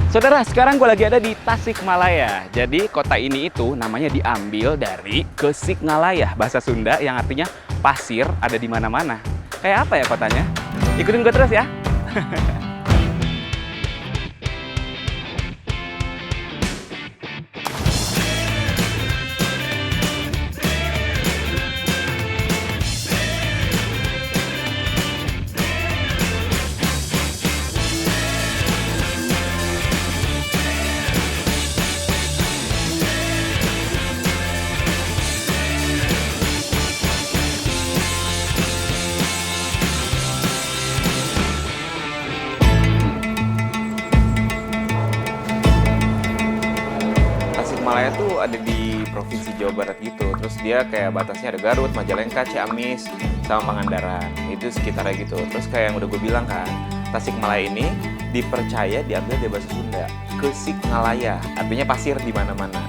Saudara, sekarang gue lagi ada di Tasikmalaya. Jadi kota ini itu namanya diambil dari Kesiknalaya, bahasa Sunda yang artinya pasir ada di mana-mana. Kayak apa ya kotanya? Ikutin gue terus ya. Tasikmalaya tuh ada di Provinsi Jawa Barat gitu. Terus dia kayak batasnya ada Garut, Majalengka, Ciamis, sama Pangandaran. Itu sekitarnya gitu. Terus kayak yang udah gue bilang kan, Tasikmalaya ini dipercaya diambil dari bahasa Sunda. Kesiknalaya, artinya pasir di mana-mana.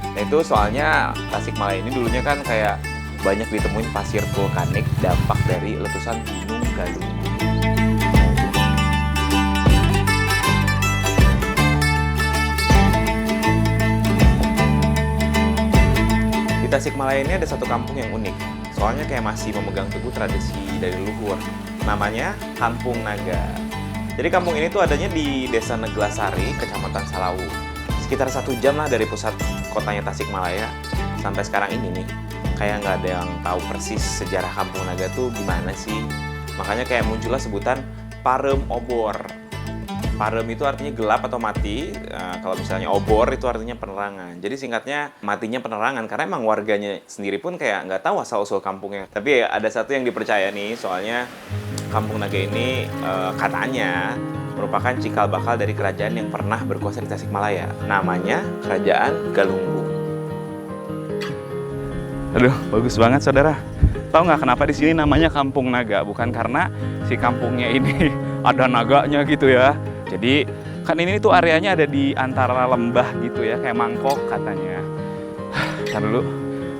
Nah itu soalnya Tasikmalaya ini dulunya kan kayak banyak ditemuin pasir vulkanik dampak dari letusan Gunung Galunggung. Di Tasikmalaya ini ada satu kampung yang unik, soalnya kayak masih memegang teguh tradisi dari leluhur. Namanya Kampung Naga. Jadi kampung ini tuh adanya di Desa Neglasari, Kecamatan Salawu. Sekitar 1 jam lah dari pusat kotanya Tasikmalaya. Sampai sekarang ini nih, kayak nggak ada yang tahu persis sejarah Kampung Naga tuh gimana sih. Makanya kayak muncullah sebutan Parem Obor. Parem itu artinya gelap atau mati, kalau misalnya obor itu artinya penerangan. Jadi singkatnya matinya penerangan, karena emang warganya sendiri pun kayak nggak tahu asal-usul kampungnya. Tapi ada satu yang dipercaya nih, soalnya Kampung Naga ini katanya merupakan cikal bakal dari kerajaan yang pernah berkuasa di Tasikmalaya. Namanya Kerajaan Galunggung. Aduh, bagus banget saudara. Tahu nggak kenapa di sini namanya Kampung Naga? Bukan karena si kampungnya ini ada naganya gitu ya. Jadi kan ini tuh areanya ada di antara lembah gitu ya, kayak mangkok katanya. Ntar dulu,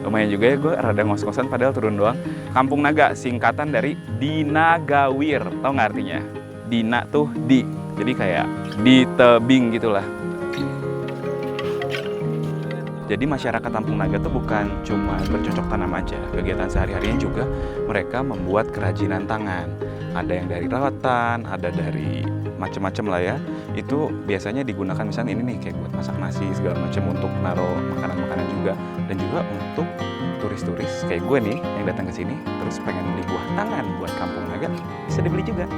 lumayan juga ya gue rada ngos-ngosan padahal turun doang. Kampung Naga singkatan dari Dinagawir, tau nggak artinya? Dina tuh di, jadi kayak di tebing gitulah. Jadi masyarakat Kampung Naga tuh bukan cuma bercocok tanam aja, kegiatan sehari-harinya juga mereka membuat kerajinan tangan. Ada yang dari rawatan, ada dari macam-macam lah ya. Itu biasanya digunakan misalnya ini nih kayak buat masak nasi segala macam, untuk naruh makanan-makanan juga, dan juga untuk turis-turis kayak gue nih yang datang ke sini terus pengen beli buah tangan buat Kampung Naga, bisa dibeli juga.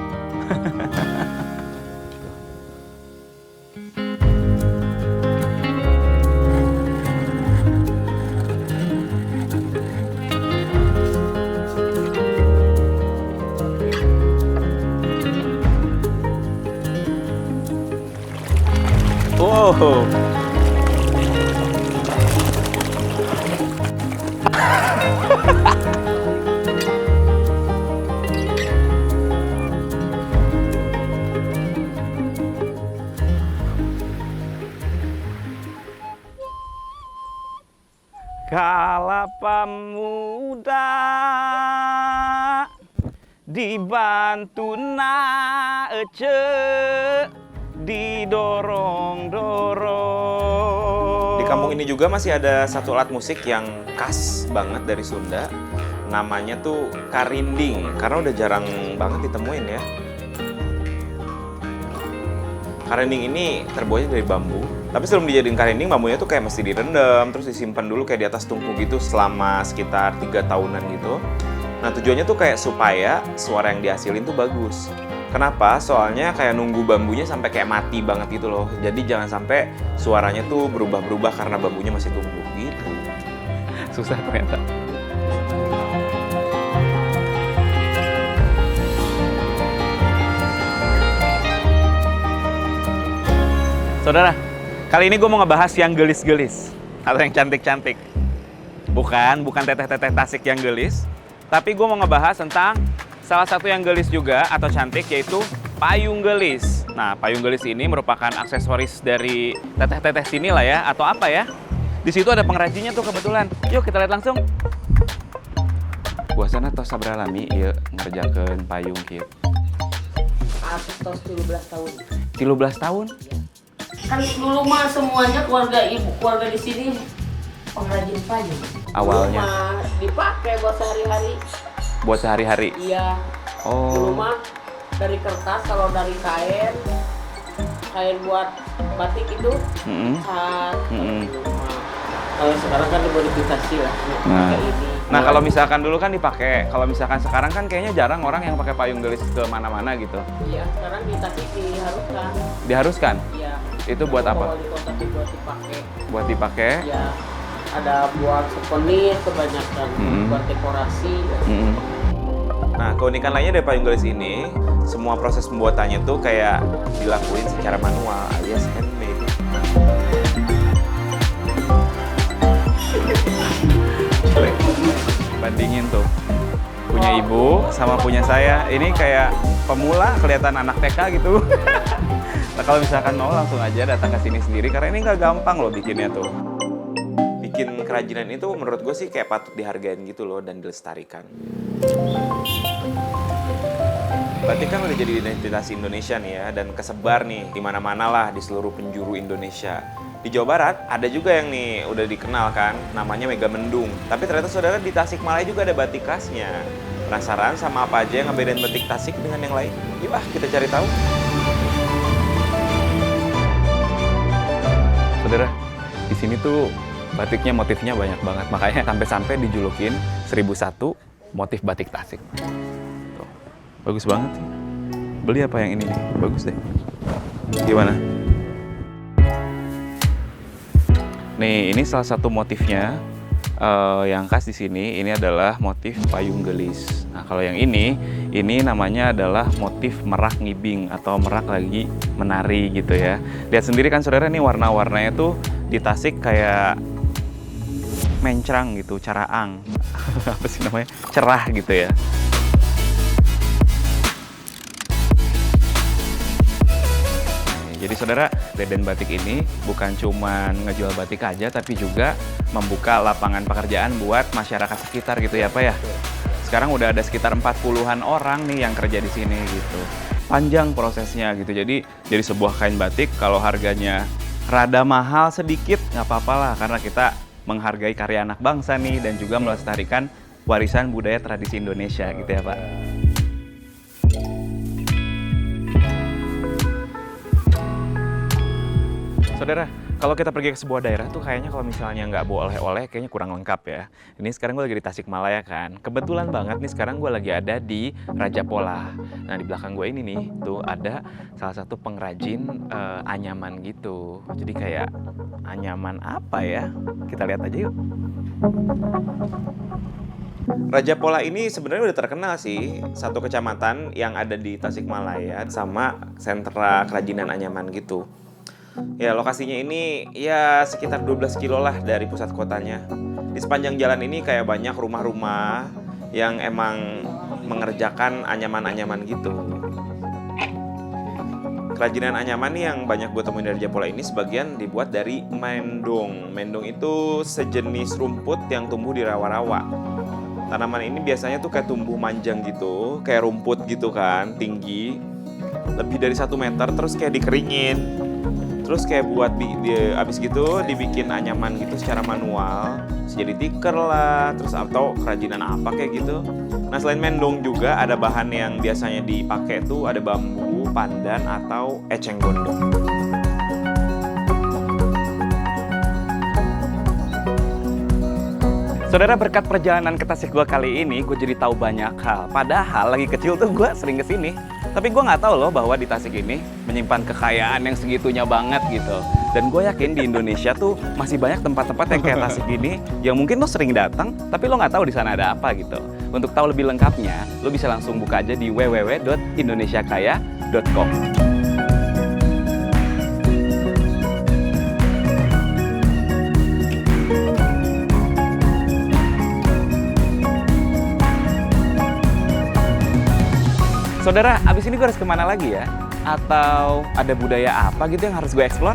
Oh. Kalapa muda dibantu na ece didorong-dorong. Di kampung ini juga masih ada satu alat musik yang khas banget dari Sunda. Namanya tuh karinding, karena udah jarang banget ditemuin ya. Karinding ini terbuatnya dari bambu. Tapi sebelum dijadiin karinding, bambunya tuh kayak mesti direndam, terus disimpan dulu kayak di atas tungku gitu selama sekitar 3 tahunan gitu. Nah tujuannya tuh kayak supaya suara yang dihasilin tuh bagus. Kenapa? Soalnya kayak nunggu bambunya sampai kayak mati banget gitu loh. Jadi jangan sampai suaranya tuh berubah-berubah karena bambunya masih tumbuh gitu. Susah ternyata. Saudara, kali ini gue mau ngebahas yang gelis-gelis atau yang cantik-cantik. Bukan teteh-teteh Tasik yang gelis, tapi gue mau ngebahas tentang salah satu yang gelis juga atau cantik, yaitu payung gelis. Nah, payung gelis ini merupakan aksesoris dari teteh-teteh sini lah ya, atau apa ya. Di situ ada pengrajinnya tuh kebetulan. Yuk kita lihat langsung. Buasana tos sabaraha lami ieu ngerjakeun payung kieu? Atus tos 13 tahun. 13 tahun? Kan dulu mah semuanya keluarga di sini pengrajin payung. Awalnya dulu mah dipakai buat sehari-hari. buat sehari-hari. Iya. Dulu Oh. mah dari kertas, kalau dari kain buat batik itu cat. Kalau sekarang kan dimodifikasi lah. Nah. Kayak ini. Nah, kalau misalkan dulu kan dipakai, kalau misalkan sekarang kan kayaknya jarang orang yang pakai payung gelis ke mana-mana gitu. Iya, sekarang di Tasik diharuskan. Diharuskan? Iya. Itu buat apa? Wali kota sih buat dipakai. Buat dipakai? Iya. Ada buat souvenir kebanyakan, buat dekorasi. Nah, keunikan lainnya dari payung gelis ini, semua proses pembuatannya tuh kayak dilakuin secara manual alias handmade. Bandingin tuh, punya ibu sama punya saya, ini kayak pemula kelihatan anak TK gitu. Nah, kalau misalkan mau langsung aja datang ke sini sendiri, karena ini nggak gampang loh bikinnya tuh. Bikin kerajinan itu menurut gue sih kayak patut dihargain gitu loh dan dilestarikan. Batik kan udah jadi identitas Indonesia nih ya, dan kesebar nih di mana-mana lah di seluruh penjuru Indonesia. Di Jawa Barat ada juga yang nih udah dikenal kan, namanya Megamendung. Tapi ternyata saudara di Tasikmalaya juga ada batik khasnya. Penasaran sama apa aja yang ngebedain batik Tasik dengan yang lain? Yuk kita cari tahu. Saudara, di sini tuh batiknya motifnya banyak banget. Makanya sampai-sampai dijulukin 1001 motif batik Tasik. Tuh, bagus banget sih. Beli apa yang ini nih? Bagus deh. Gimana? Nih, ini salah satu motifnya yang khas di sini. Ini adalah motif payung gelis. Nah, kalau yang ini namanya adalah motif merak ngibing atau merak lagi menari gitu ya. Lihat sendiri kan saudara, nih warna-warnanya tuh di Tasik kayak mencrang gitu, caraang. Apa sih namanya? Cerah gitu ya. Jadi saudara, Deden Batik ini bukan cuma ngejual batik aja, tapi juga membuka lapangan pekerjaan buat masyarakat sekitar gitu ya Pak ya? Sekarang udah ada sekitar 40-an orang nih yang kerja di sini gitu. Panjang prosesnya gitu, jadi sebuah kain batik kalau harganya rada mahal sedikit nggak apa-apa lah, karena kita menghargai karya anak bangsa nih dan juga melestarikan warisan budaya tradisi Indonesia gitu ya Pak. Saudara, kalau kita pergi ke sebuah daerah tuh kayaknya kalau misalnya nggak bawa oleh-oleh kayaknya kurang lengkap ya. Ini sekarang gue lagi di Tasikmalaya kan. Kebetulan banget nih sekarang gue lagi ada di Raja Pola. Nah, di belakang gue ini nih tuh ada salah satu pengrajin anyaman gitu. Jadi kayak anyaman apa ya? Kita lihat aja yuk. Raja Pola ini sebenarnya udah terkenal sih, satu kecamatan yang ada di Tasikmalaya sama sentra kerajinan anyaman gitu. Ya, lokasinya ini ya sekitar 12 kilo lah dari pusat kotanya. Di sepanjang jalan ini kayak banyak rumah-rumah yang emang mengerjakan anyaman-anyaman gitu. Kerajinan anyaman yang banyak gue temuin dari Japola ini sebagian dibuat dari mendong. Mendong itu sejenis rumput yang tumbuh di rawa-rawa. Tanaman ini biasanya tuh kayak tumbuh manjang gitu, kayak rumput gitu kan, tinggi. Lebih dari 1 meter, terus kayak dikeringin. Terus kayak buat abis gitu dibikin anyaman gitu secara manual, jadi tikar lah, terus atau kerajinan apa kayak gitu. Nah, selain mendong juga ada bahan yang biasanya dipakai tuh ada bambu, pandan atau eceng gondok. Saudara, berkat perjalanan ke Tasik gue kali ini, gue jadi tahu banyak hal. Padahal lagi kecil tuh gue sering kesini. Tapi gue nggak tahu loh bahwa di Tasik ini menyimpan kekayaan yang segitunya banget gitu. Dan gue yakin di Indonesia tuh masih banyak tempat-tempat yang kayak Tasik ini yang mungkin lo sering datang, tapi lo nggak tahu di sana ada apa gitu. Untuk tahu lebih lengkapnya, lo bisa langsung buka aja di www.indonesiakaya.com. Saudara, abis ini gue harus kemana lagi ya? Atau ada budaya apa gitu yang harus gue explore?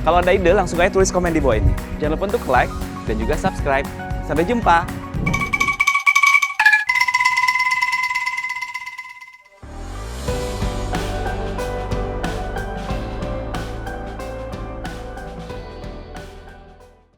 Kalau ada ide, langsung aja tulis komen di bawah ini. Jangan lupa untuk like dan juga subscribe. Sampai jumpa!